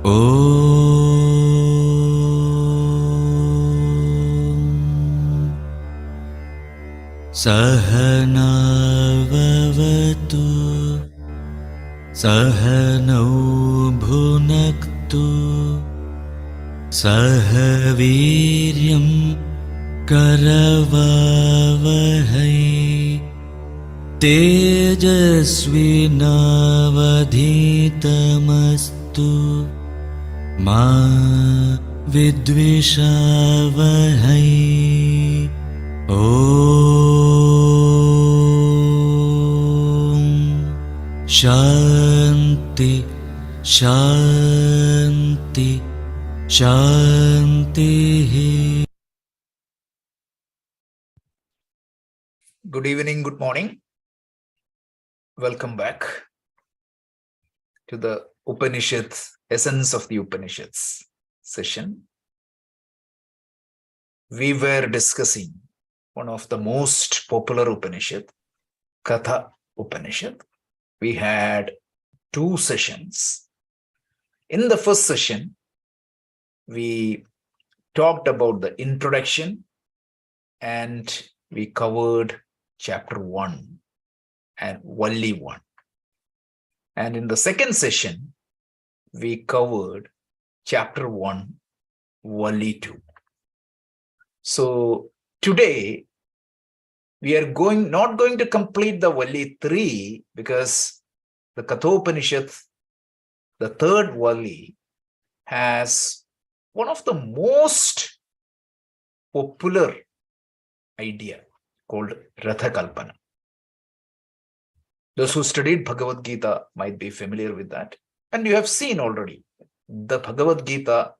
Sahanavavatu Sahanau bhunaktu Sahaviryam karavavahai Tejasvinavadhitamastu Ma vidvishavahai Om Shanti Shanti Shanti. Good evening, good morning. Welcome back to the Upanishads, Essence of the Upanishads session. We were discussing one of the most popular Upanishad, Kathopanishad. We had 2 sessions. In the first session, we talked about the introduction and we covered chapter 1 and Valli 1. And in the second session, we covered chapter 1, Valli 2. So today, we are not going to complete the Valli 3 because the Kathopanishad, the third Valli, has one of the most popular idea called Ratha Kalpana. Those who studied Bhagavad Gita might be familiar with that. And you have seen already, the Bhagavad Gita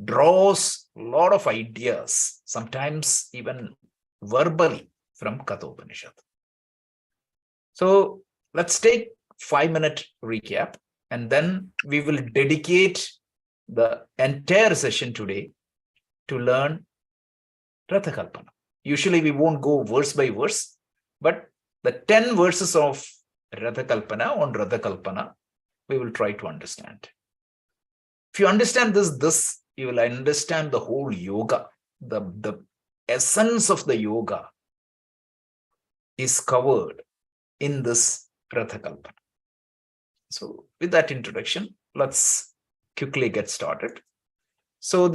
draws a lot of ideas, sometimes even verbally, from Kathopanishad. So let's take 5-minute recap, and then we will dedicate the entire session today to learn Ratha Kalpana. Usually we won't go verse by verse, but the 10 verses of Ratha Kalpana on Ratha Kalpana, we will try to understand. If you understand this, you will understand the whole yoga. The essence of the yoga is covered in this Ratha Kalpana. So with that introduction, let's quickly get started. So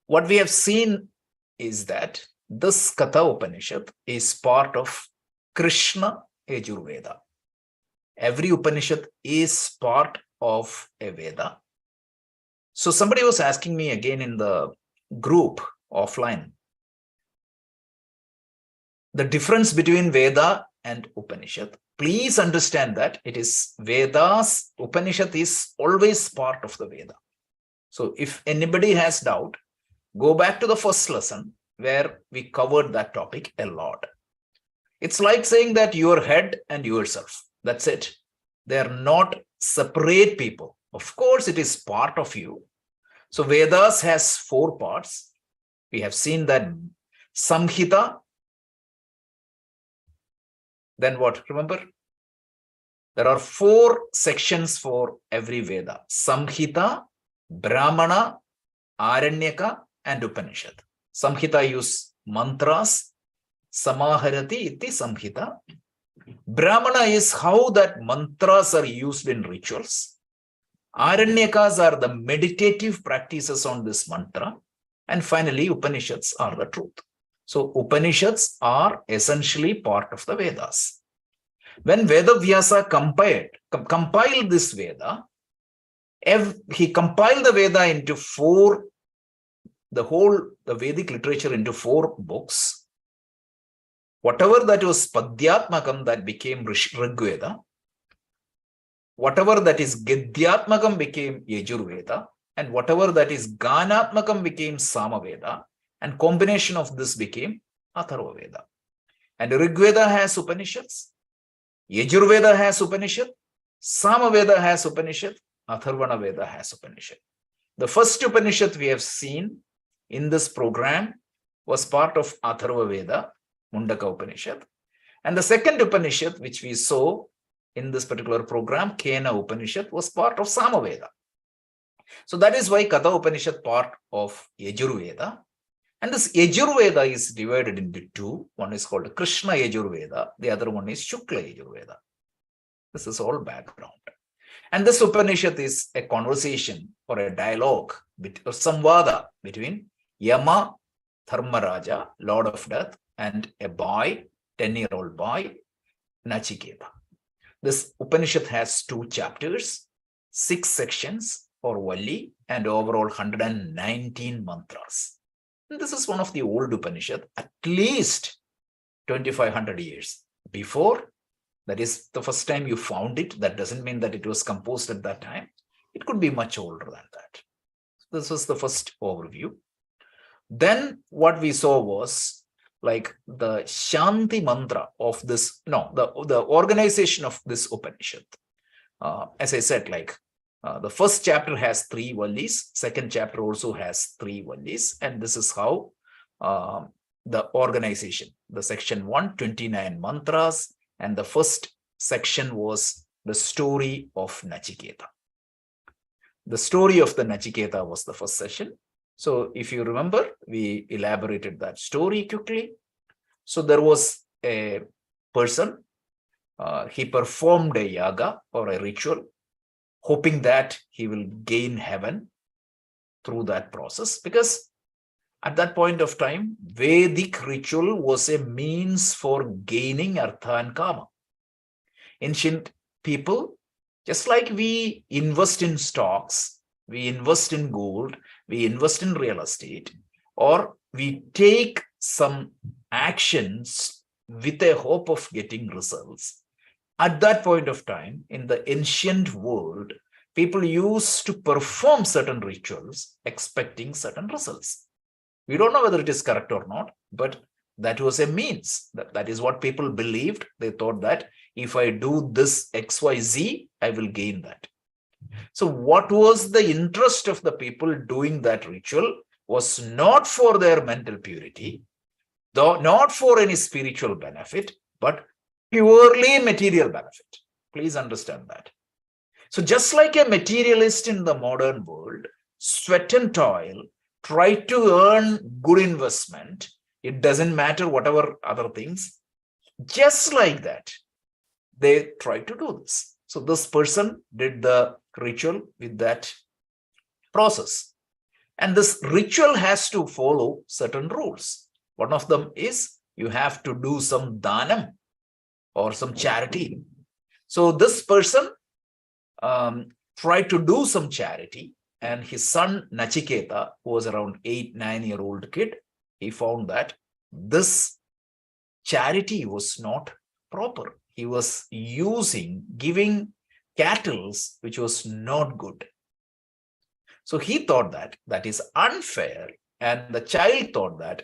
what we have seen is that this Kathopanishad is part of Krishna Yajurveda. Every Upanishad is part of a Veda. So somebody was asking me again in the group offline, the difference between Veda and Upanishad. Please understand that it is Vedas, Upanishad is always part of the Veda. So if anybody has doubt, go back to the first lesson where we covered that topic a lot. It's like saying that your head and yourself, that's it. They are not separate people. Of course, it is part of you. So Vedas has 4 parts. We have seen that Samhita. Then what? Remember? There are 4 sections for every Veda. Samhita, Brahmana, Aranyaka, and Upanishad. Samhita use mantras. Samaharati iti Samhita. Brahmana is how that mantras are used in rituals. Aranyakas are the meditative practices on this mantra. And finally, Upanishads are the truth. So Upanishads are essentially part of the Vedas. When Vedavyasa compiled this Veda, he compiled the Veda into 4, the Vedic literature into 4 books. Whatever that was Padyatmakam, that became Rigveda. Whatever that is Gadyatmakam became Yajurveda. And whatever that is Ganatmakam became Samaveda. And combination of this became Atharva Veda. And Rigveda has Upanishads. Yajurveda has Upanishad. Samaveda has Upanishad. Atharvana Veda has Upanishad. The first Upanishad we have seen in this program was part of Atharva Veda, Mundaka Upanishad. And the second Upanishad which we saw in this particular program, Kena Upanishad, was part of Samaveda. So that is why Kathopanishad part of Yajurveda. And this Yajurveda is divided into two. One is called Krishna Yajurveda. The other one is Shukla Yajurveda. This is all background. And this Upanishad is a conversation or a dialogue or samvada between Yama, Dharmaraja, Lord of Death, and a boy, 10-year-old boy, Nachiketa. This Upanishad has 2 chapters, 6 sections or Valli, and overall 119 mantras. And this is one of the old Upanishad, at least 2500 years before. That is the first time you found it. That doesn't mean that it was composed at that time. It could be much older than that. This was the first overview. Then what we saw was like the Shanti mantra of this, the organization of this Upanishad. As I said, like the first chapter has 3 vallis, second chapter also has 3 vallis, and this is how the organization, the section 1, 29 mantras, and the first section was the story of Nachiketa. The story of the Nachiketa was the first session. So if you remember, we elaborated that story quickly. So there was a person, he performed a yaga or a ritual, hoping that he will gain heaven through that process, because at that point of time, Vedic ritual was a means for gaining artha and kama. Ancient people, just like we invest in stocks, we invest in gold, we invest in real estate, or we take some actions with a hope of getting results. At that point of time, in the ancient world, people used to perform certain rituals expecting certain results. We don't know whether it is correct or not, but that was a means. That is what people believed. They thought that if I do this XYZ, I will gain that. So what was the interest of the people doing that ritual was not for their mental purity, though not for any spiritual benefit, but purely material benefit. Please understand that. So just like a materialist in the modern world, sweat and toil, try to earn good investment, it doesn't matter whatever other things, just like that, they try to do this. So this person did the ritual with that process. And this ritual has to follow certain rules. One of them is you have to do some dhanam or some charity. So this person tried to do some charity, and his son Nachiketa, who was around 8-9-year-old kid, he found that this charity was not proper. He was giving cattle, which was not good. So he thought that that is unfair, and the child thought that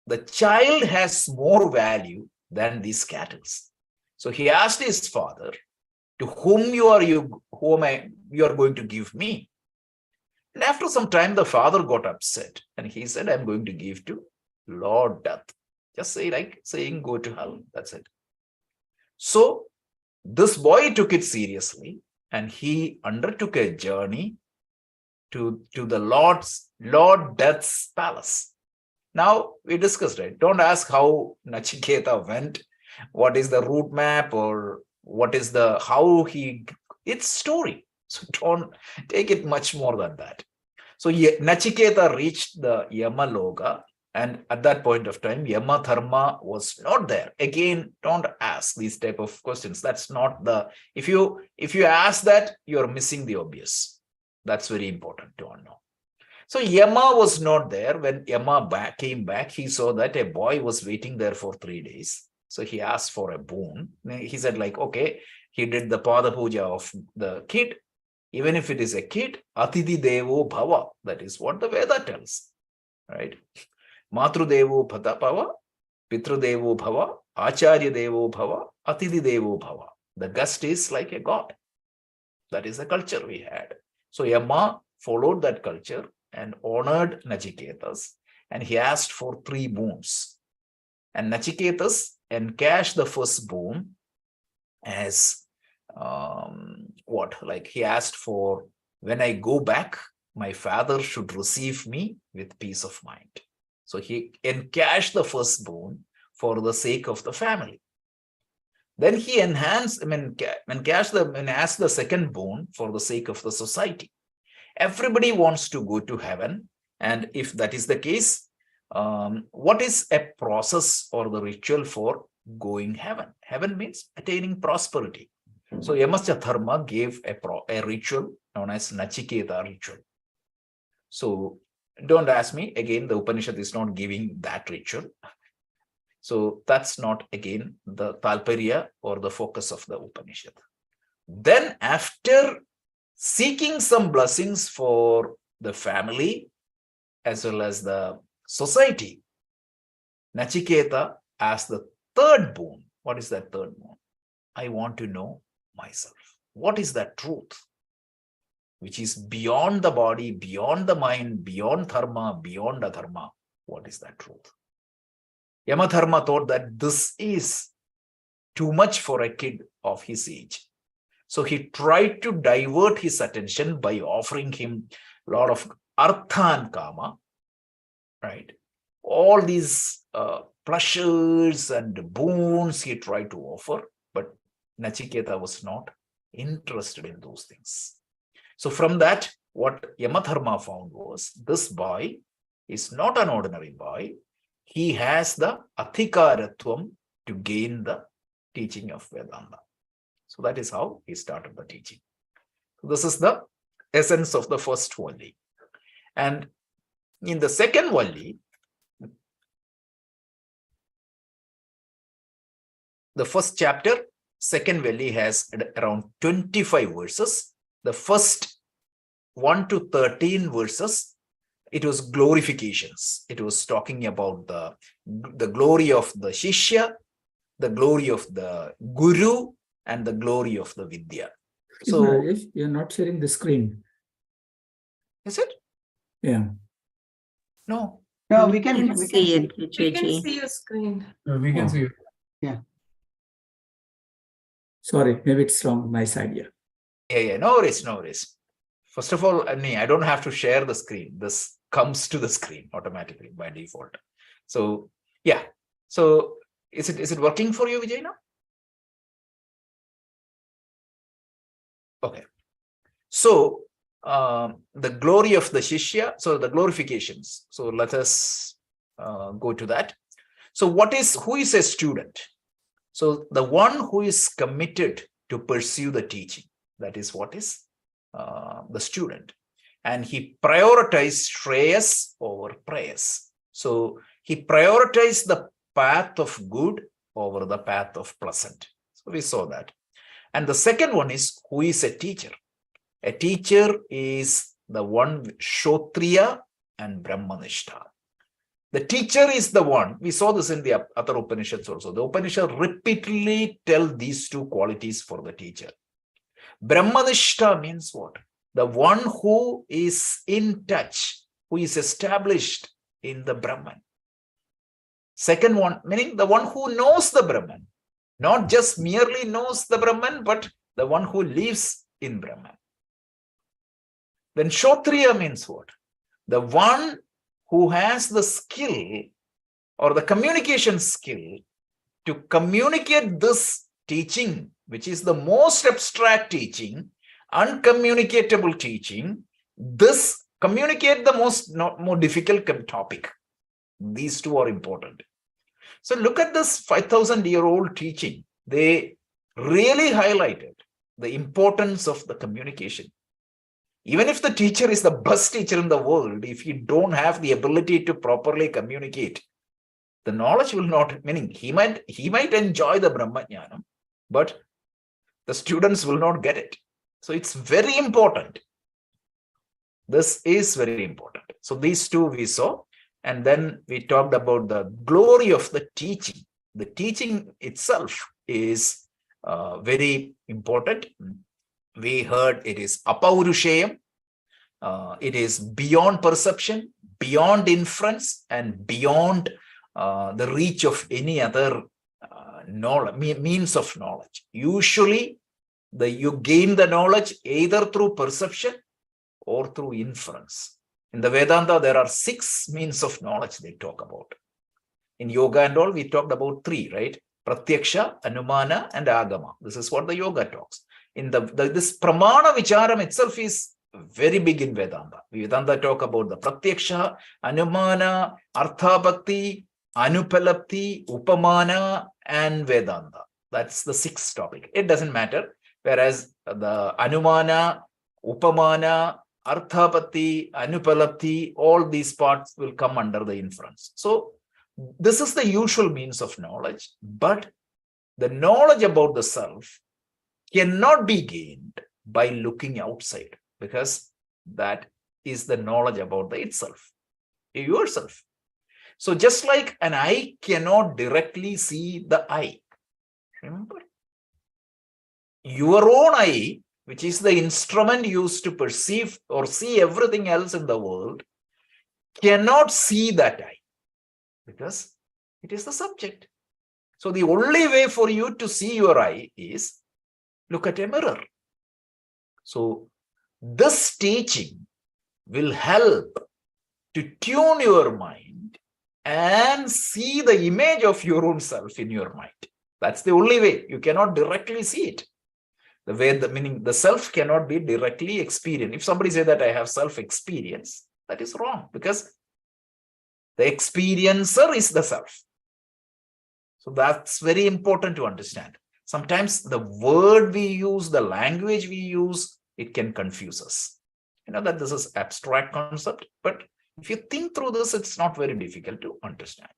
the child has more value than these cattle. So he asked his father, to whom you are going to give me? And after some time, the father got upset and he said, I'm going to give to Lord Death. Just saying go to hell. That's it. So this boy took it seriously and he undertook a journey to the Lord Death's palace. Now we discussed, right? Don't ask how Nachiketa went, what is the route map, or what is it's story. So don't take it much more than that. So Nachiketa reached the Yamaloka, and at that point of time, Yama Dharma was not there. Again, don't ask these type of questions. That's not if you ask that, you're missing the obvious. That's very important to know. So Yama was not there. When Yama came back, he saw that a boy was waiting there for 3 days. So he asked for a boon. He said, okay, he did the Pada Puja of the kid. Even if it is a kid, Atidhi Devo Bhava. That is what the Veda tells, right? Matru Devo Bhava, Pitru Devo Bhava, Acharya Devo Bhava, Atidhi Devo Bhava. The guest is like a god. That is the culture we had. So Yama followed that culture and honored Nachiketas, and he asked for 3 boons. And Nachiketas encashed the first boon as he asked for when I go back, my father should receive me with peace of mind. So he encashed the firstborn for the sake of the family. Then he asked the secondborn for the sake of the society. Everybody wants to go to heaven. And if that is the case, what is a process or the ritual for going heaven? Heaven means attaining prosperity. So Yamasya Dharma gave a ritual known as Nachiketa ritual. So don't ask me, again, the Upanishad is not giving that ritual. So that's not, again, the Talparya or the focus of the Upanishad. Then after seeking some blessings for the family as well as the society, Nachiketa asked the third boon. What is that third boon? I want to know myself. What is that truth? Which is beyond the body, beyond the mind, beyond dharma, beyond adharma. What is that truth? Yamadharma thought that this is too much for a kid of his age. So he tried to divert his attention by offering him a lot of artha and kama, right? All these pleasures and boons he tried to offer, but Nachiketa was not interested in those things. So from that, what Yamadharma found was this boy is not an ordinary boy. He has the adhikaratvam to gain the teaching of Vedanta. So that is how he started the teaching. So this is the essence of the first Valli. And in the second Valli, the first chapter, second Valli has around 25 verses. The first 1 to 13 verses, it was glorifications. It was talking about the glory of the Shishya, the glory of the Guru, and the glory of the Vidya. So if you're not sharing the screen. Is it? Yeah. No. No, we can see it. We can see your screen. We can see it. Yeah. Sorry, maybe it's wrong my side. Yeah. No worries. First of all, I don't have to share the screen. This comes to the screen automatically by default. So yeah. So is it working for you, Vijay, now? Okay. So the glory of the Shishya, so the glorifications. So let us go to that. So who is a student? So the one who is committed to pursue the teaching, that is what is the student. And he prioritized Shreyas over Prayas. So he prioritized the path of good over the path of pleasant. So we saw that. And the second one is who is a teacher. A teacher is the one Kshotriya and Brahmanishta. The teacher is the one, we saw this in the other Upanishads also. The Upanishad repeatedly tell these two qualities for the teacher. Brahmanishta means what? The one who is in touch, who is established in the Brahman. Second one, meaning the one who knows the Brahman. Not just merely knows the Brahman, but the one who lives in Brahman. Then Kshotriya means what? The one who has the skill or the communication skill to communicate this teaching, which is the most abstract teaching, uncommunicatable teaching, this communicate the more difficult topic. These two are important. So look at this 5,000-year-old teaching. They really highlighted the importance of the communication. Even if the teacher is the best teacher in the world, if you don't have the ability to properly communicate, the knowledge will not, meaning he might enjoy the Brahmajnanam, but the students will not get it. So it's very important. This is very important. So these two we saw. And then we talked about the glory of the teaching. The teaching itself is very important. We heard it is apaurushayam. It is beyond perception, beyond inference, and beyond the reach of any other knowledge, means of knowledge. Usually, you gain the knowledge either through perception or through inference. In the Vedanta, there are 6 means of knowledge they talk about. In yoga and all, we talked about 3, right? Pratyaksha, Anumana, and Agama. This is what the yoga talks. In this Pramana Vicharam itself is very big in Vedanta. Vedanta talk about the Pratyaksha, Anumana, Artha Bhakti, Anupalapti, Upamana, and Vedanta. That's the 6th topic. It doesn't matter. Whereas the Anumana, Upamana, Arthapati, Anupalapti, all these parts will come under the inference. So this is the usual means of knowledge, but the knowledge about the self cannot be gained by looking outside, because that is the knowledge about the itself, yourself. So just like an eye cannot directly see the eye, remember? Your own eye, which is the instrument used to perceive or see everything else in the world, cannot see that eye because it is the subject. So the only way for you to see your eye is look at a mirror. So this teaching will help to tune your mind and see the image of your own self in your mind. That's the only way. You cannot directly see it. The way, meaning the self cannot be directly experienced. If somebody says that I have self-experience, that is wrong, because the experiencer is the self. So that's very important to understand. Sometimes the word we use, the language we use, it can confuse us. You know that this is abstract concept, but if you think through this, it's not very difficult to understand.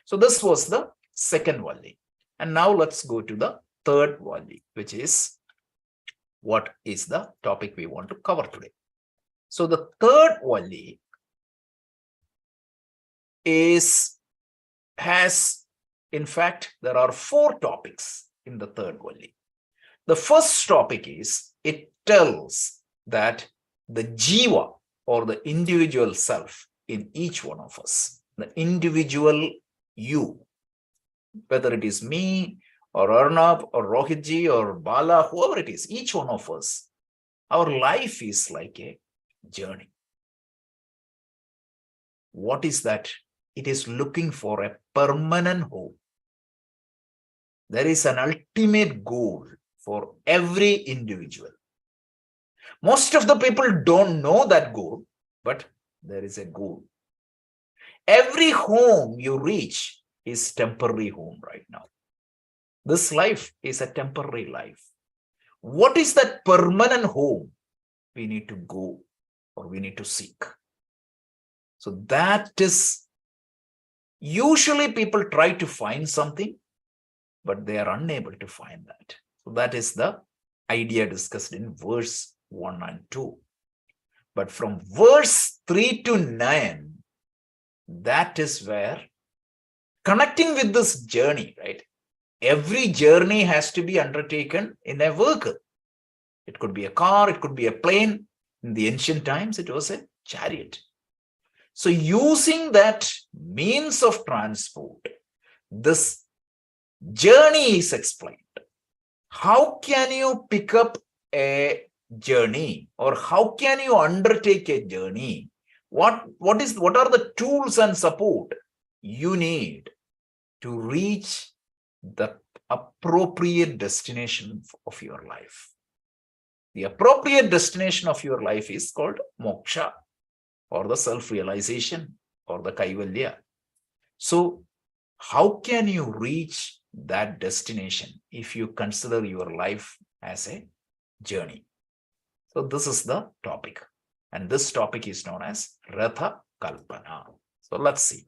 So this was the second Valli. And now let's go to the third Valli, which is what is the topic we want to cover today. So the third Valli has, in fact, there are 4 topics in the third Valli. The first topic is, it tells that the jiva, or the individual self in each one of us, the individual you, whether it is me or Arnab or Rohitji or Bala, whoever it is, each one of us, our life is like a journey. What is that? It is looking for a permanent home. There is an ultimate goal for every individual. Most of the people don't know that goal, but there is a goal. Every home you reach is temporary home right now. This life is a temporary life. What is that permanent home we need to go, or we need to seek? So that is, usually people try to find something, but they are unable to find that. So that is the idea discussed in verse 1 and 2. But from verse 3 to 9, that is where, connecting with this journey, right? Every journey has to be undertaken in a vehicle. It could be a car, it could be a plane. In the ancient times, it was a chariot. So using that means of transport, this journey is explained. How can you pick up a journey, or how can you undertake a journey? What are the tools and support you need to reach the appropriate destination of your life? The appropriate destination of your life is called moksha, or the self-realization, or the kaivalya. So how can you reach that destination if you consider your life as a journey? So this is the topic, and this topic is known as Ratha Kalpana. So let's see.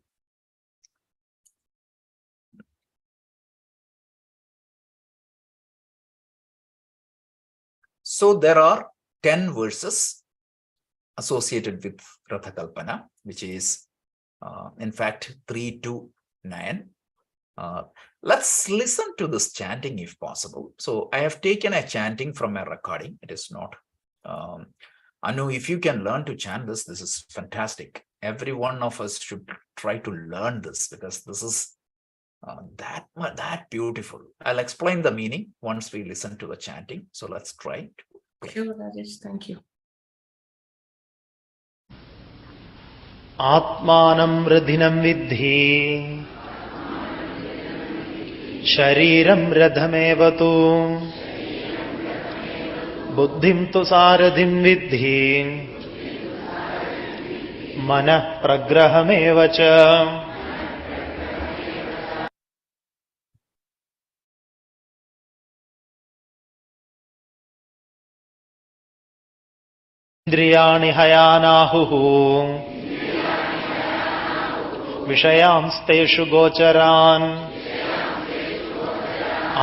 So there are 10 verses associated with Ratha Kalpana, which is in fact 3 to 9. Let's listen to this chanting if possible. So I have taken a chanting from a recording. It is not. Anu, if you can learn to chant this is fantastic. Every one of us should try to learn this, because this is that beautiful. I'll explain the meaning once we listen to the chanting. So let's try. Sure, Rajesh. Thank you. आत्मानं रथिनं विद्धि शरीरं रथमेव तु बुद्धिं तु सारथिं विद्धि मनः प्रग्रहमेव च। इंद्रियाणि हयानाहुः विषयांस्तेषु गोचरान्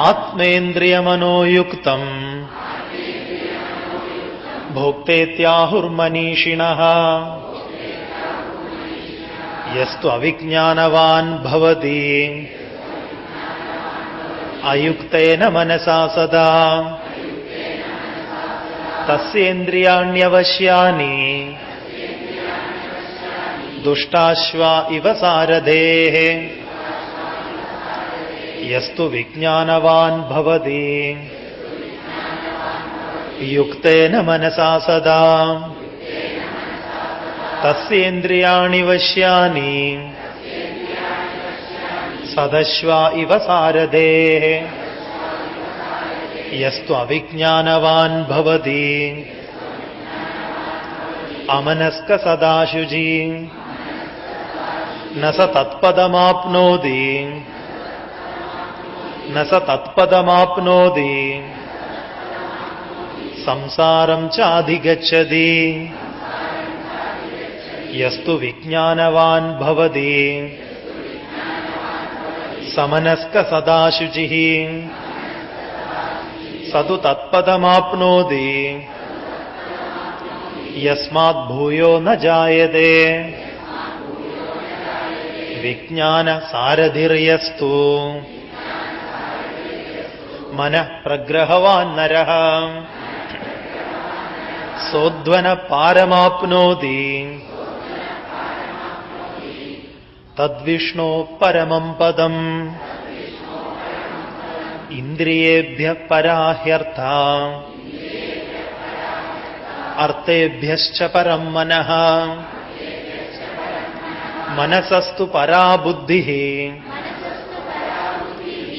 आत्मेन्द्रियमनोयुक्तम् भोक्तेत्याहुर्मनीषिणः यस्तु अविज्ञानवान् भवति अयुक्तेन मनसा सदा तस्येन्द्रियाण्यवश्यानि दुष्टाश्वा इव सारथेः यस्तु विज्ञानवान् भवति युक्तेन मनसा सदा तस्येन्द्रियाणि वश्यानि सदश्वा इव सारथेः यस्तु अविज्ञानवान् भवति अमनस्क सदाशुचि न स तत्पदमाप्नोति न स तत्पदमाप्नोति संसारं चाधिगच्छति यस्तु विज्ञानवान् भवति समनस्क सदाशुचिः सतु तत्पदमाप्नोति यस्मात् भूयो न जायते विज्ञान सारथिर्यस्तु मनः प्रग्रहवान् नरः सोऽध्वन पारमाप्नोति तद्विष्णो परमं पदम् इन्द्रियेभ्यः पराह्यर्था अर्थेभ्यश्च परं मनः मनसस्तु परा बुद्धिः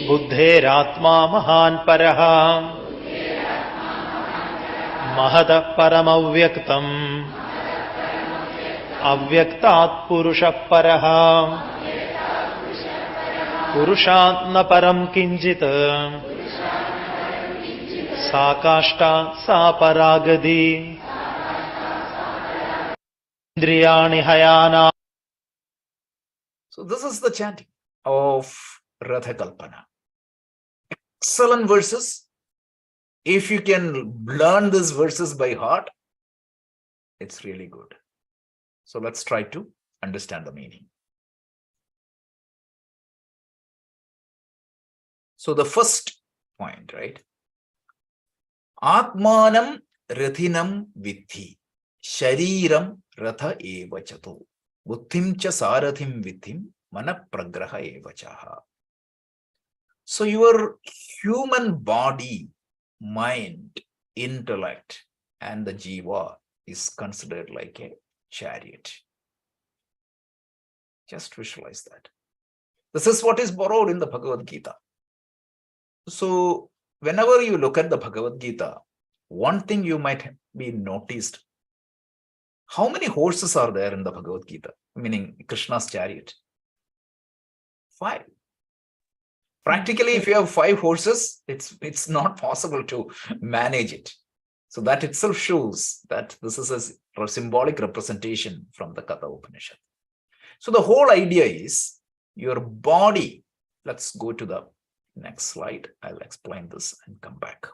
बुद्धेरात्मा महान् परः महतः परमव्यक्तम् अव्यक्तात् पुरुषः परः पुरुषात् न परं किञ्चित् सा काष्ठा सा परागति इंद्रियाणि हयाना. So this is the chanting of Ratha Kalpana. Excellent verses. If you can learn these verses by heart, it's really good. So let's try to understand the meaning. So the first point, right? Atmanam rathinam viddhi, shariram ratha eva chato, buddhim cha sarathim viddhim, mana pragraha eva chaha. So your human body, mind, intellect, and the jiva is considered like a chariot. Just visualize that. This is what is borrowed in the Bhagavad Gita. So whenever you look at the Bhagavad Gita, one thing you might be noticed, how many horses are there in the Bhagavad Gita? Meaning Krishna's chariot. 5. Practically, if you have 5 horses, it's not possible to manage it. So that itself shows that this is a symbolic representation from the Kathopanishad. So the whole idea is your body. Let's go to the next slide. I'll explain this and come back.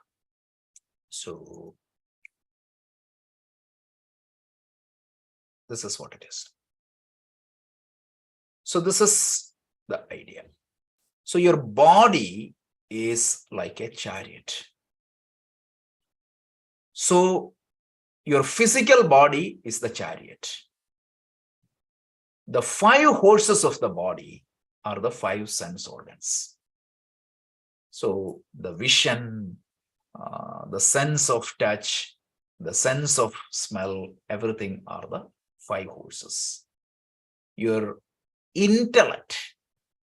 So this is what it is. So this is the idea. So your body is like a chariot. So your physical body is the chariot. The 5 horses of the body are the 5 sense organs. So the vision, the sense of touch, the sense of smell, everything are the 5 horses. Your intellect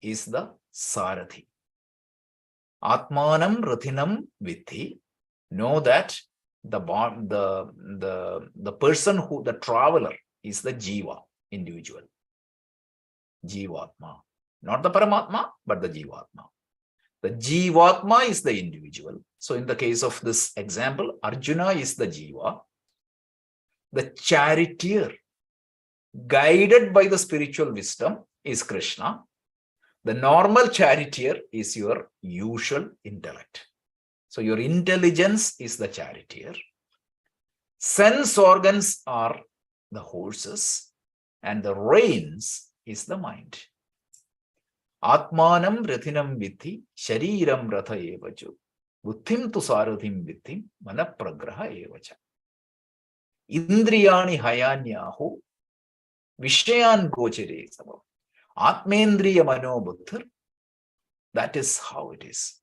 is the Sarathi. Atmanam Rathinam Vitti. Know that the person who, the traveler, is the Jiva, individual. Jivatma. Not the Paramatma, but the Jivatma. The Jivatma is the individual. So in the case of this example, Arjuna is the Jiva. The charioteer, guided by the spiritual wisdom, is Krishna. The normal charioteer is your usual intellect. So your intelligence is the charioteer. Sense organs are the horses, and the reins is the mind. Atmanam Rathinam Vitti, Shariram Ratha Evachu, Buddhim tu Sarathim Vittim, Manapragraha Evacha. Indriyani Hayanyahu, Vishayan Gochare Sabha. Atmendriya Mano Buddhir. That is how it is.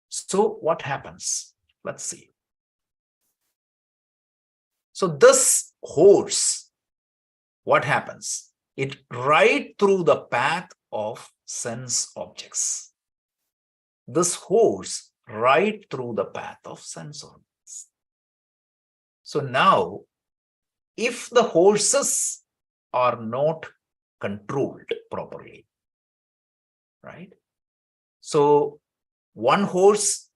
So what happens? Let's see. So this horse, what happens? It rides through the path of sense objects. This horse rides through the path of sense objects. So now, if the horses are not controlled properly, right? So one horse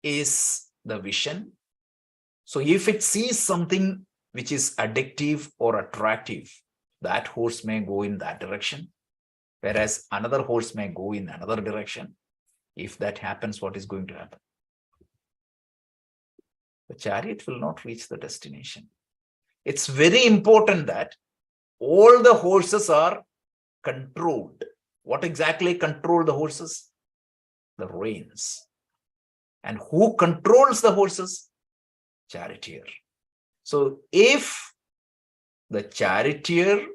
is the vision. So if it sees something which is addictive or attractive, that horse may go in that direction, whereas another horse may go in another direction. If that happens, what is going to happen? The chariot will not reach the destination. It's very important that all the horses are controlled. What exactly control the horses? The reins. And who controls the horses? Charioteer. So if the charioteer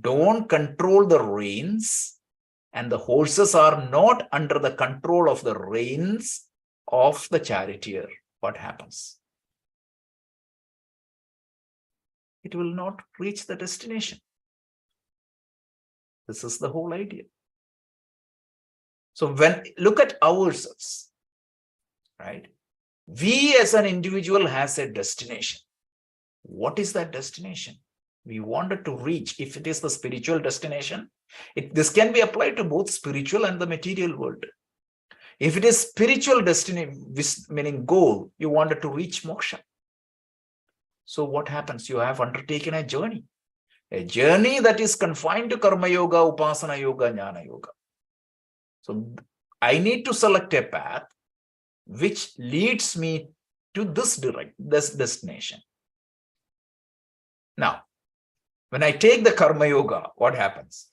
don't control the reins and the horses are not under the control of the reins of the charioteer, what happens? It will not reach the destination. This is the whole idea. So when look at ourselves, right? We as an individual has a destination. What is that destination? We wanted to reach. If it is the spiritual destination, this can be applied to both spiritual and the material world. If it is spiritual destiny, meaning goal, you wanted to reach moksha. So what happens? You have undertaken a journey that is confined to karma yoga, upasana yoga, jnana yoga. So I need to select a path which leads me to this destination. Now, when I take the karma yoga, what happens?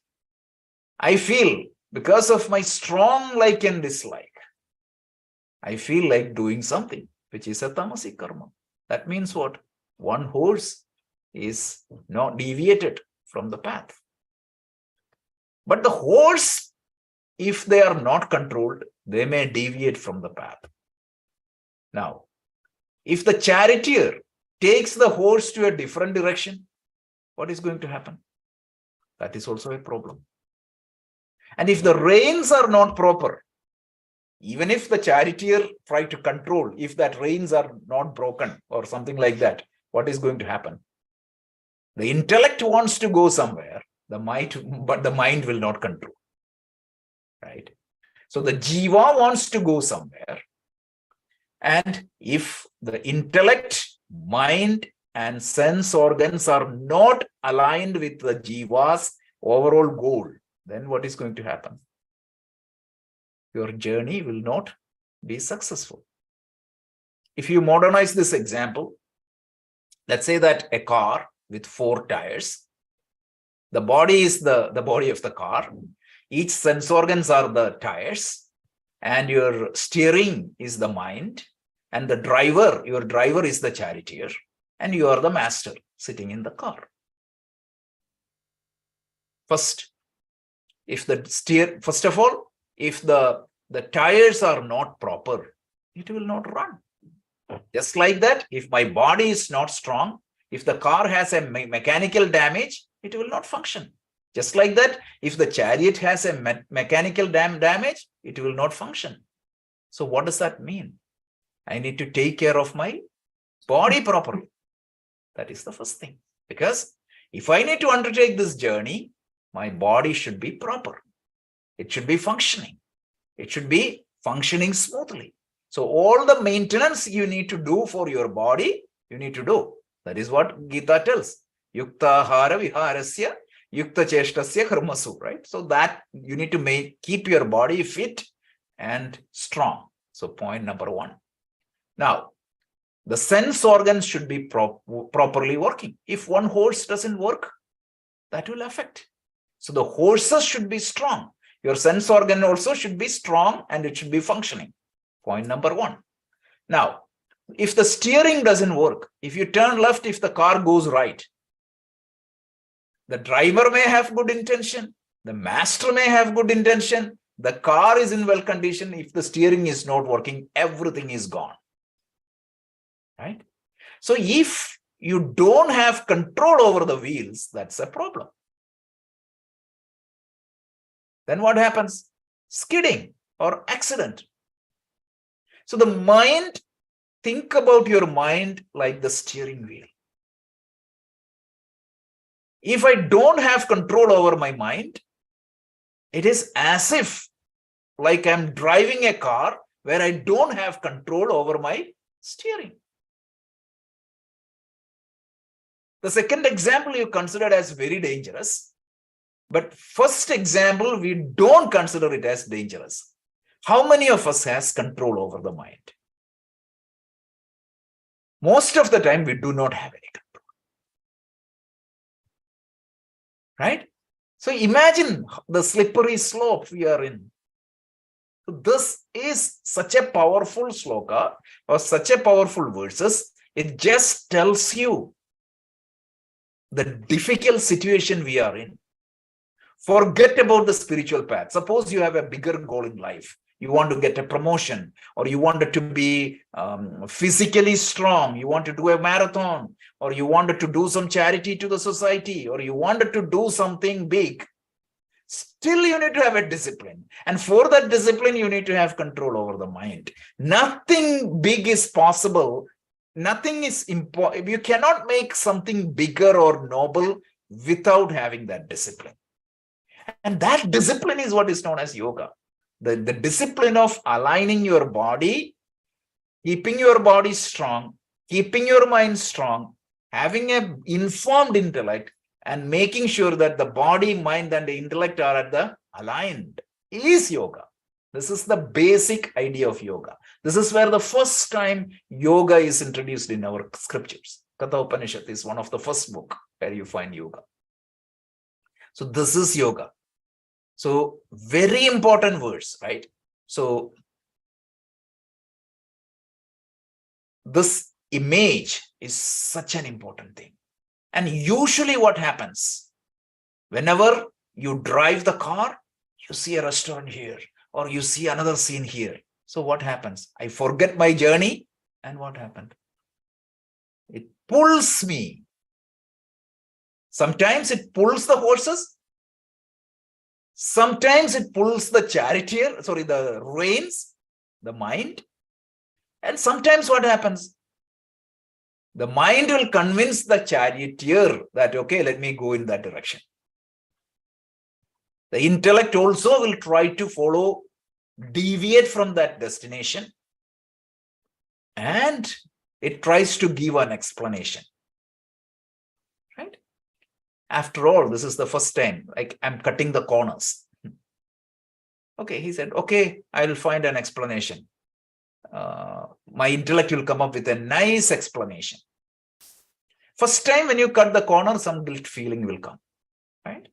I feel, because of my strong like and dislike, I feel like doing something which is a tamasic karma. That means what? One horse is not deviated from the path. But the horse, if they are not controlled, they may deviate from the path. Now, if the charioteer takes the horse to a different direction, what is going to happen? That is also a problem. And if the reins are not proper, even if the charioteer try to control, if that reins are not broken or something like that, what is going to happen? The intellect wants to go somewhere, but the mind will not control. Right? So the jiva wants to go somewhere. And if the intellect, mind, and sense organs are not aligned with the jiva's overall goal, then what is going to happen? Your journey will not be successful. If you modernize this example, let's say that a car with 4 tires, the body is the body of the car, each sense organs are the tires, and your steering is the mind, and the driver, your driver is the charioteer, and you are the master sitting in the car. First of all, if the tires are not proper, it will not run. Just like that, if my body is not strong, if the car has a mechanical damage, it will not function. Just like that, if the chariot has a mechanical damage, it will not function. So what does that mean? I need to take care of my body properly. That is the first thing. Because if I need to undertake this journey, my body should be proper. It should be functioning. It should be functioning smoothly. So all the maintenance you need to do for your body, you need to do. That is what Gita tells. Yukta hara viharasya yukta cheshtasya karmasu, right? So that you need to keep your body fit and strong. So point number one. Now, the sense organs should be properly working. If one horse doesn't work, that will affect. So the horses should be strong. Your sense organ also should be strong and it should be functioning. Point number one. Now, if the steering doesn't work, if you turn left, if the car goes right, the driver may have good intention, the master may have good intention, the car is in well condition. If the steering is not working, everything is gone. Right? So if you don't have control over the wheels, that's a problem. Then what happens? Skidding or accident. So the mind, think about your mind like the steering wheel. If I don't have control over my mind, it is as if like I'm driving a car where I don't have control over my steering. The second example you considered as very dangerous, but first example, we don't consider it as dangerous. How many of us has control over the mind? Most of the time, we do not have any control. Right? So imagine the slippery slope we are in. This is such a powerful sloka or such a powerful verses. It just tells you the difficult situation we are in. Forget about the spiritual path. Suppose you have a bigger goal in life. You want to get a promotion, or you wanted to be physically strong. You want to do a marathon, or you wanted to do some charity to the society, or you wanted to do something big. Still, you need to have a discipline. And for that discipline, you need to have control over the mind. Nothing big is possible. Nothing is important. You cannot make something bigger or noble without having that discipline. And that discipline is what is known as yoga. The discipline of aligning your body, keeping your body strong, keeping your mind strong, having an informed intellect, and making sure that the body, mind, and the intellect are at the aligned is yoga. This is the basic idea of yoga. This is where the first time yoga is introduced in our scriptures. Kathopanishad is one of the first book where you find yoga. So this is yoga. So very important verse, right? So this image is such an important thing. And usually what happens, whenever you drive the car, you see a restaurant here, or you see another scene here. So what happens? I forget my journey, and what happened? It pulls me. Sometimes it pulls the horses. Sometimes it pulls the the reins, the mind. And sometimes what happens? The mind will convince the charioteer that, okay, let me go in that direction. The intellect also will try to deviate from that destination. And it tries to give an explanation. Right? After all, this is the first time, like I'm cutting the corners. Okay, he said, okay, I will find an explanation. My intellect will come up with a nice explanation. First time when you cut the corner, some guilt feeling will come. Right?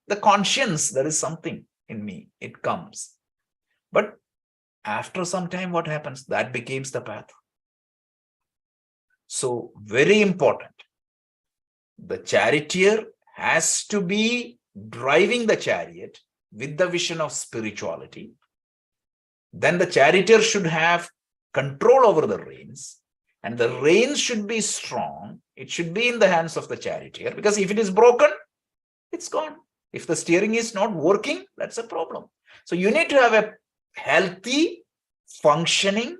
The conscience, there is something in me, it comes. But after some time, what happens? That becomes the path. So very important. The charioteer has to be driving the chariot with the vision of spirituality. Then the charioteer should have control over the reins, and the reins should be strong. It should be in the hands of the charioteer, because if it is broken, it's gone. If the steering is not working, that's a problem. So you need to have a healthy, functioning,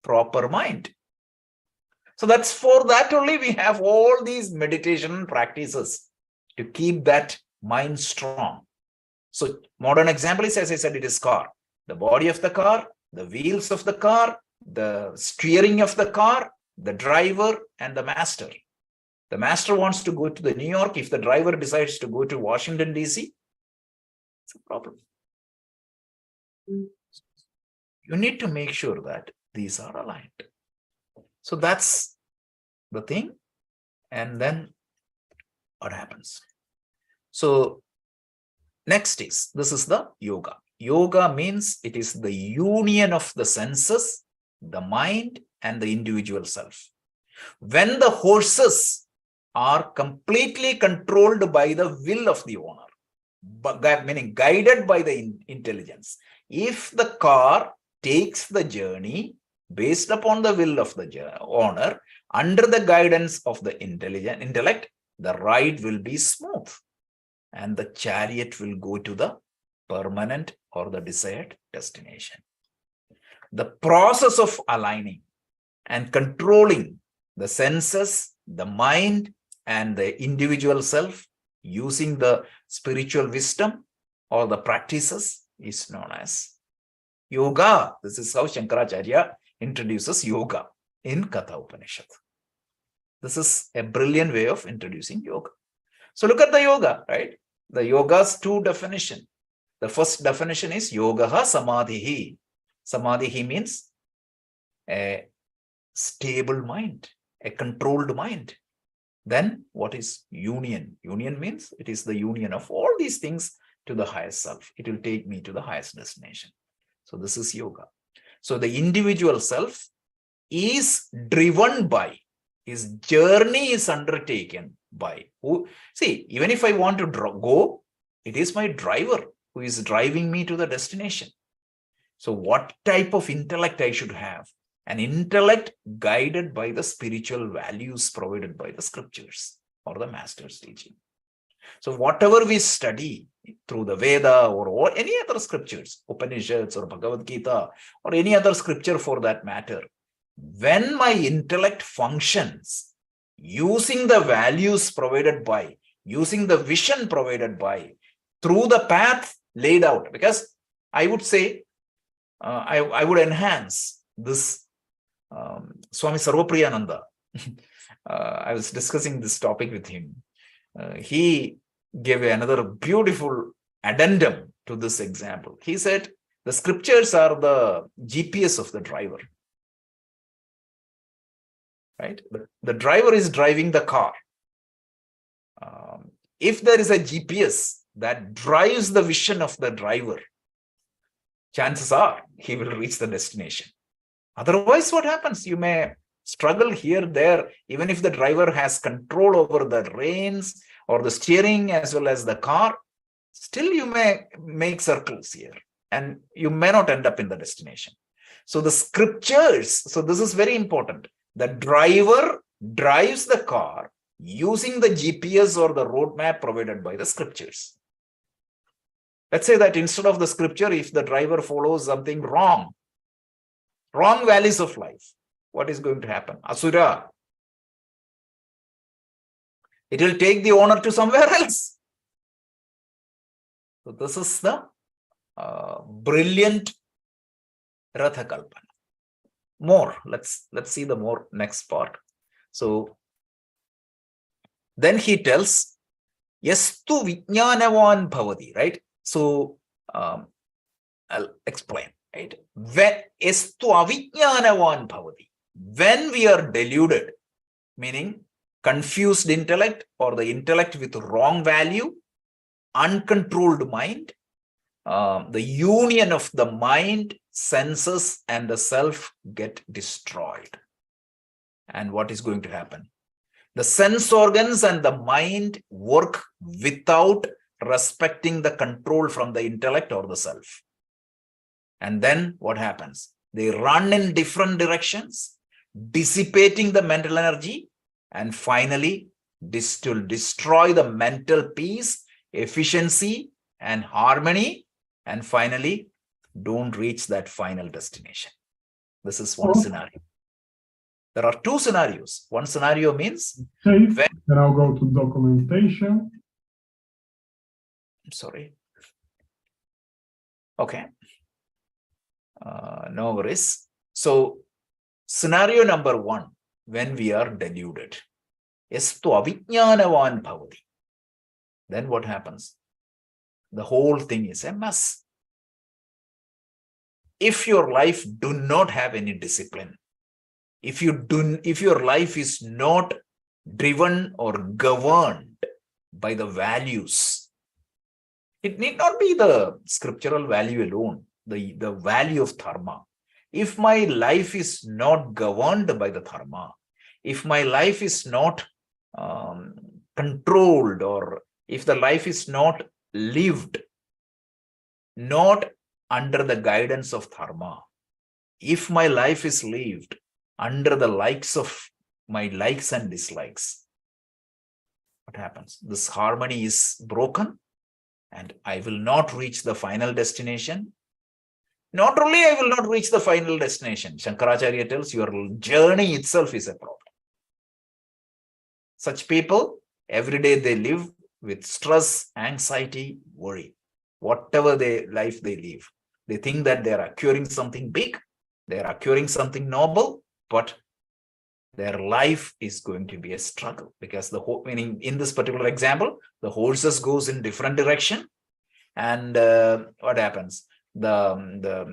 proper mind. So that's for that only we have all these meditation practices to keep that mind strong. So modern example is, as I said, it is car. The body of the car, the wheels of the car, the steering of the car, the driver and the master. The master wants to go to the New York. If the driver decides to go to Washington, D.C., it's a problem. You need to make sure that these are aligned. So that's the thing. And then what happens? So next is, this is the yoga. Yoga means it is the union of the senses, the mind, and the individual self. When the horses are completely controlled by the will of the owner, meaning guided by the intelligence. If the car takes the journey based upon the will of the owner, under the guidance of the intellect, the ride will be smooth and the chariot will go to the permanent or the desired destination. The process of aligning and controlling the senses, the mind, and the individual self using the spiritual wisdom or the practices is known as yoga. This is how Shankaracharya introduces yoga in Kathopanishad. This is a brilliant way of introducing yoga. So look at the yoga, right? The yoga's two definitions. The first definition is yogaha samadhihi. Samadhihi means a stable mind, a controlled mind. Then what is union? Union means it is the union of all these things to the highest self. It will take me to the highest destination. So this is yoga. So the individual self is driven by, his journey is undertaken by who? See, even if I want to go, it is my driver who is driving me to the destination. So what type of intellect I should have? An intellect guided by the spiritual values provided by the scriptures or the master's teaching. So whatever we study through the Veda or any other scriptures, Upanishads or Bhagavad Gita or any other scripture for that matter, when my intellect functions using the values provided by, using the vision provided by, through the path laid out, because I would say, I would enhance this Swami Sarvapriyananda. I was discussing this topic with him. He gave another beautiful addendum to this example. He said, the scriptures are the GPS of the driver. Right? The driver is driving the car. If there is a GPS that drives the vision of the driver, chances are he will reach the destination. Otherwise, what happens? You may struggle here, there, even if the driver has control over the reins or the steering as well as the car, still you may make circles here and you may not end up in the destination. So the scriptures, so this is very important. The driver drives the car using the GPS or the roadmap provided by the scriptures. Let's say that instead of the scripture, if the driver follows something wrong values of life, what is going to happen? Asura. It will take the owner to somewhere else. So this is the brilliant Ratha Kalpana. More, let's see the more next part. So then he tells, Yastu Vijnanavan Bhavati, right? So I'll explain, right? When Yastu Avijnanavan Bhavati, when we are deluded, meaning confused intellect or the intellect with wrong value, uncontrolled mind, the union of the mind, senses, and the self get destroyed. And what is going to happen? The sense organs and the mind work without respecting the control from the intellect or the self. And then what happens? They run in different directions, dissipating the mental energy, and finally this will destroy the mental peace efficiency and harmony, and finally, don't reach that final destination. This is one scenario. There are two scenarios. One scenario means Okay, when, then I'll go to documentation. sorry. Okay. No worries. So, scenario number one, when we are deluded. Estu avijnanavan bhavati. Then what happens? The whole thing is a mess. If your life do not have any discipline, if your life is not driven or governed by the values, it need not be the scriptural value alone, the value of dharma. If my life is not governed by the dharma, if my life is not controlled, or if the life is not lived, not under the guidance of dharma, if my life is lived under the likes of my likes and dislikes, what happens? This harmony is broken, and I will not reach the final destination. Not only I will not reach the final destination, Shankaracharya tells your journey itself is a problem. Such people, every day they live with stress, anxiety, worry. Whatever life they live, they think that they are acquiring something big, they are acquiring something noble, but their life is going to be a struggle, because the whole, meaning in this particular example, the horses goes in different direction, and what happens? The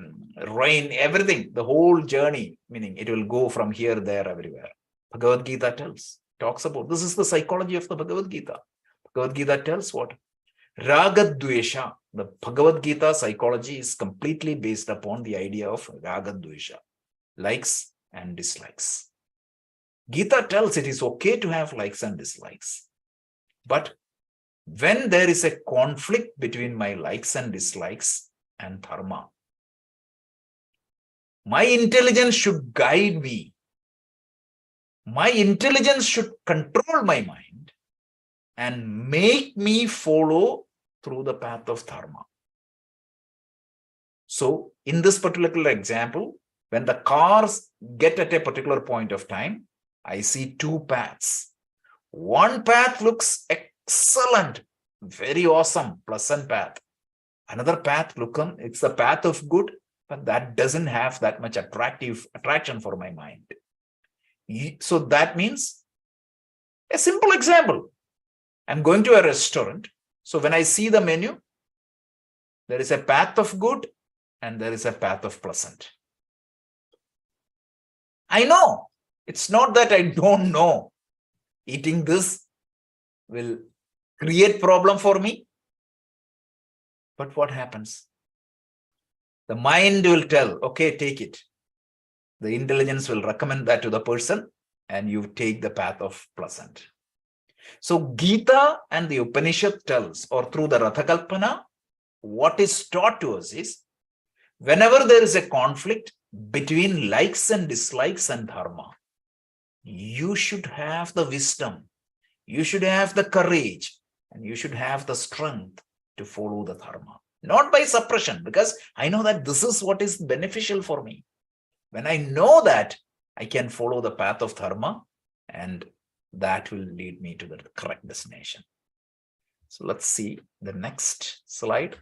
rain, everything, the whole journey, meaning it will go from here, there, everywhere. Bhagavad Gita talks about, this is the psychology of the Bhagavad Gita. Bhagavad Gita tells what? Ragadvesha. The Bhagavad Gita psychology is completely based upon the idea of Ragadvesha, likes and dislikes. Gita tells it is okay to have likes and dislikes. But when there is a conflict between my likes and dislikes and dharma, my intelligence should guide me. My intelligence should control my mind and make me follow through the path of dharma. So, in this particular example, when the cars get at a particular point of time, I see two paths. One path looks excellent, very awesome, pleasant path. Another path, it's the path of good, but that doesn't have that much attraction for my mind. So that means, a simple example. I'm going to a restaurant. So when I see the menu, there is a path of good and there is a path of pleasant. I know. It's not that I don't know. Eating this will create problem for me. But what happens? The mind will tell, okay, take it. The intelligence will recommend that to the person, and you take the path of pleasant. So Gita and the Upanishad tells, or through the Rathakalpana, what is taught to us is, whenever there is a conflict between likes and dislikes and dharma, you should have the wisdom, you should have the courage, and you should have the strength to follow the dharma. Not by suppression, because I know that this is what is beneficial for me. When I know that, I can follow the path of dharma, and that will lead me to the correct destination. So let's see the next slide.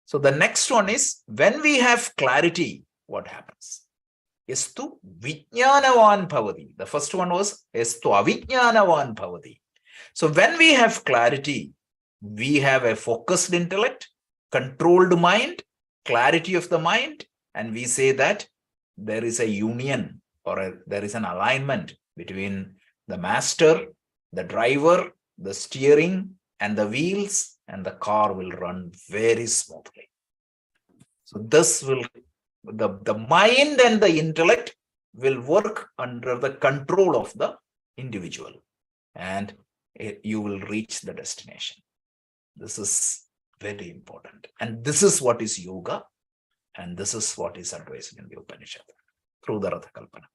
So the next one is, when we have clarity, what happens? Estu vijnanavan bhavati. The first one was estu avijnanavan bhavati. So when we have clarity, we have a focused intellect, controlled mind, clarity of the mind, and we say that there is a union, or there is an alignment between the master, the driver, the steering, and the wheels, and the car will run very smoothly. So this will, the mind and the intellect will work under the control of the individual, and you will reach the destination. This is very important. And this is what is yoga, and this is what is advised in the Upanishad through the Rathakalpana.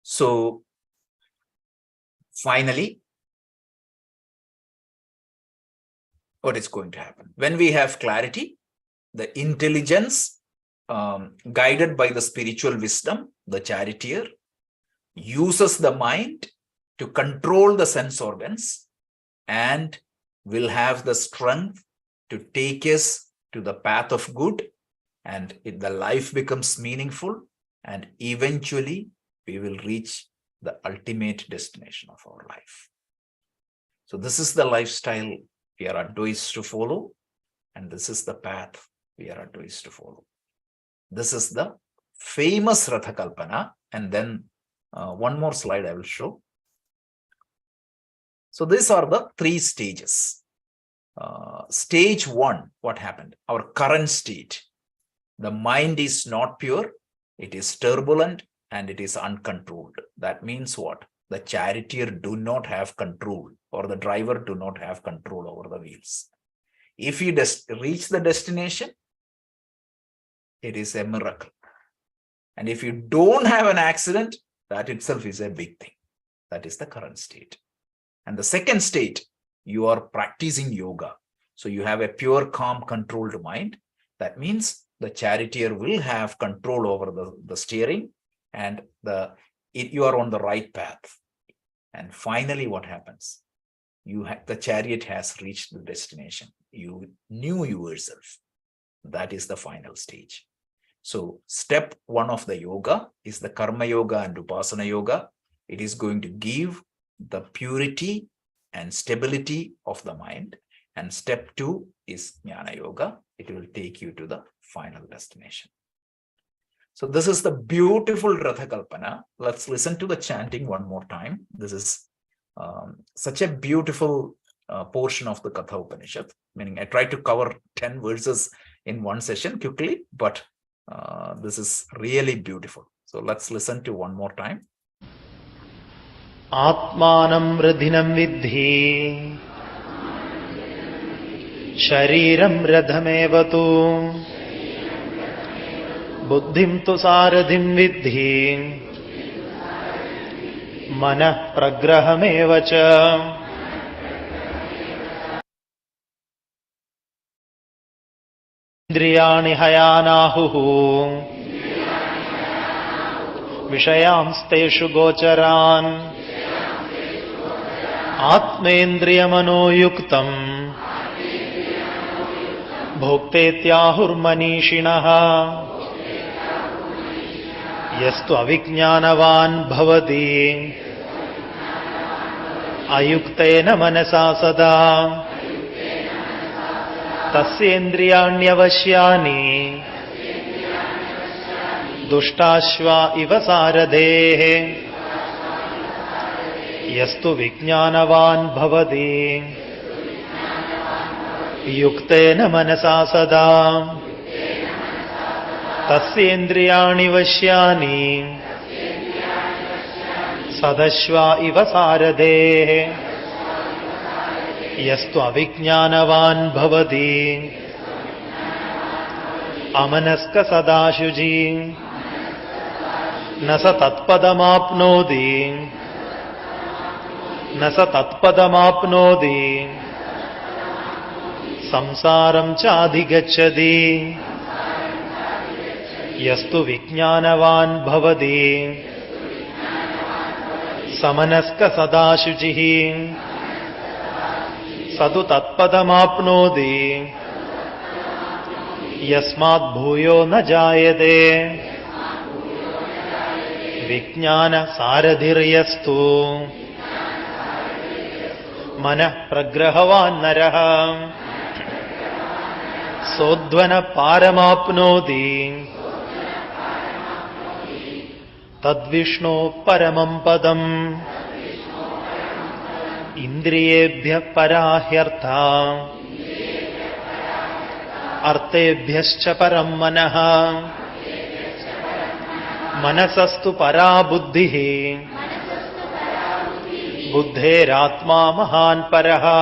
So finally, what is going to happen? When we have clarity, the intelligence guided by the spiritual wisdom, the charioteer, uses the mind to control the sense organs and will have the strength to take us to the path of good, and the life becomes meaningful, and eventually we will reach the ultimate destination of our life. So this is the lifestyle we are advised to follow, and this is the path we are advised to follow. This is the famous Ratha Kalpana, and then one more slide I will show. So these are the three stages. Stage one, what happened? Our current state. The mind is not pure, it is turbulent, and it is uncontrolled. That means what? The charioteer do not have control, or the driver do not have control over the wheels. If you reach the destination, it is a miracle. And if you don't have an accident, that itself is a big thing. That is the current state. And the second state, you are practicing yoga. So you have a pure, calm, controlled mind. That means the charioteer will have control over the steering, and you are on the right path. And finally, what happens? The chariot has reached the destination. You knew yourself. That is the final stage. So step one of the yoga is the Karma Yoga and Upasana Yoga. It is going to give the purity and stability of the mind. And step two is Jnana Yoga. It will take you to the final destination. So this is the beautiful Ratha Kalpana. Let's listen to the chanting one more time. This is such a beautiful portion of the Kathopanishad. Meaning I tried to cover 10 verses in one session quickly, but this is really beautiful. So let's listen to one more time. Atmanam radhinam vidhi Shariram radhamevatu Buddhim tu saradhim vidhi Manah pragrahamevacha. Indriyani hayanahuhu Vishayamsteshu gocharan Atmendriyamanoyuktam Bhoktetyahurmanishinaha Yastu avijnanavan bhavati Ayuktena manasa sada Tasyendriyanyavashyani Duštashva iva saradhe Yastu vijnanavan bhavati Yuktena manasa sada Tasyendriyani vashyani Sadashva iva saradhe Yastu avijnanavan bhavati Amanaska sadashuji Nasa tatpadamapnodi Nasa tatpadamapnodi Samsaram chadhigacchadi Yastu vijnanavan bhavati Samanaska sadashuji Sadu tatpadamapnodi Yasmat bhuyo na jayade Vijnana saradhiryastu Manah pragrahavan naraha Sodvana paramapnodi Tadvishno paramam padam Indriyebhya parahyartha Artebhyascha param manaha Manasastu para buddhihi Buddheratma mahan paraha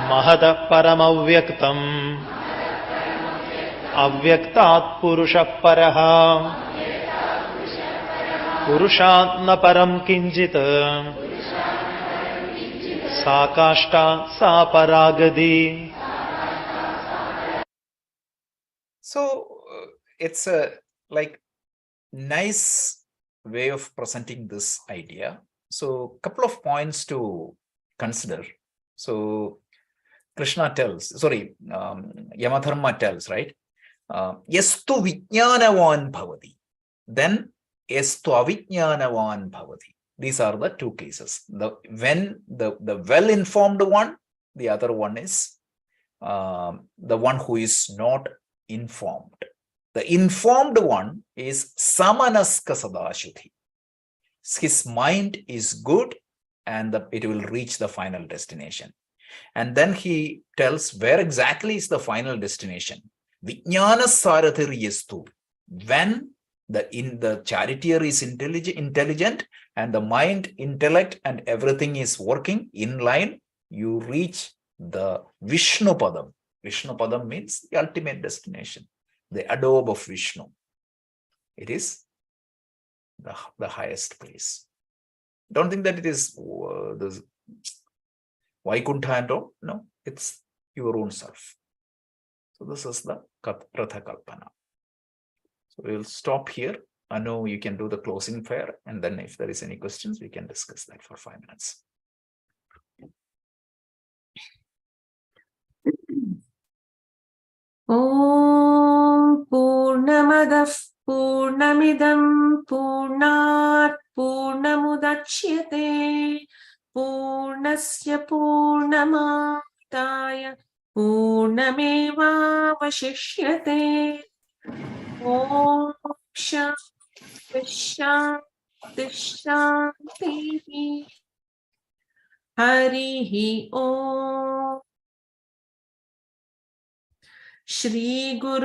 Mahada paramavyaktam Avyaktat purusha paraha Purushat na param kinjit सा काष्ठा सा परागति. So it's a like nice way of presenting this idea. So couple of points to consider. So Krishna tells, Yamadharma tells, right? Yastu vijnanavan bhavati. Then yastu avijnanavan bhavati. These are the two cases. When the well-informed one, the other one is the one who is not informed. The informed one is samanaska sadashuddhi. His mind is good and it will reach the final destination. And then he tells where exactly is the final destination. Vijnana sarathir yastu. When the charioteer is intelligent and the mind, intellect and everything is working in line, you reach the Vishnu Padam. Vishnu Padam means the ultimate destination, the abode of Vishnu. It is the highest place. Don't think that it is this Vaikuntha and all. No, it's your own self. So this is the Ratha Kalpana. So we will stop here. I know you can do the closing prayer, and then if there is any questions, we can discuss that for 5 minutes. Om Purnamadah Purnamidam Purnat Purnamudachyate Purnasya Purnamadaya Purnameva Vashishyate. Om Shanti Shanti Shanti. Harihi Om. Shri Guru